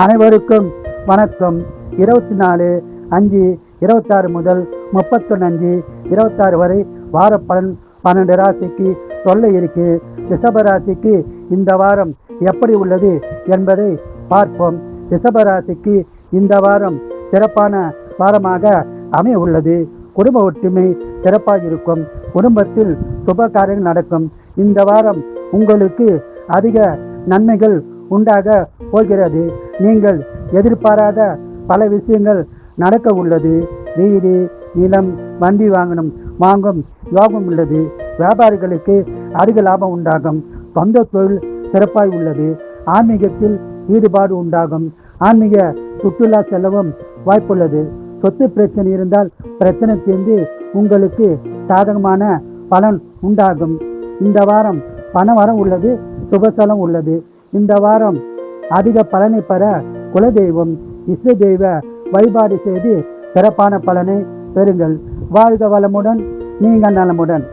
அனைவருக்கும் வணக்கம். 24/5/26 முதல் 31/5/26 வரை வார பலன் 12 ராசிக்கு சொல்ல இருக்கு. ரிஷப ராசிக்கு இந்த வாரம் எப்படி உள்ளது என்பதை பார்ப்போம். ரிஷப ராசிக்கு இந்த வாரம் சிறப்பான வாரமாக அமைய உள்ளது. குடும்ப ஒற்றுமை சிறப்பாக இருக்கும். குடும்பத்தில் சுப காரியங்கள் நடக்கும். இந்த வாரம் உங்களுக்கு அதிக நன்மைகள் உண்டாக போகிறது. நீங்கள் எதிர்பாராத பல விஷயங்கள் நடக்க உள்ளது. வீடு, நிலம், வண்டி வாங்கும் யோகம் உள்ளது. வியாபாரிகளுக்கு அதிக லாபம் உண்டாகும். சொந்த தொழில் சிறப்பாய் உள்ளது. ஆன்மீகத்தில் ஈடுபாடு உண்டாகும். ஆன்மீக சுற்றுலா செல்லவும் வாய்ப்புள்ளது. சொத்து பிரச்சனை இருந்தால் பிரச்சனை தீர்ந்து உங்களுக்கு சாதகமான பலன் உண்டாகும். இந்த வாரம் பண வரம் உள்ளது. சுபசலம் உள்ளது. இந்த வாரம் அதிக பலனை பெற குலதெய்வம், இஷ்ட தெய்வ வழிபாடு செய்து சிறப்பான பலனை பெறுங்கள். வாழ்க வளமுடன், நீங்கள் நலமுடன்.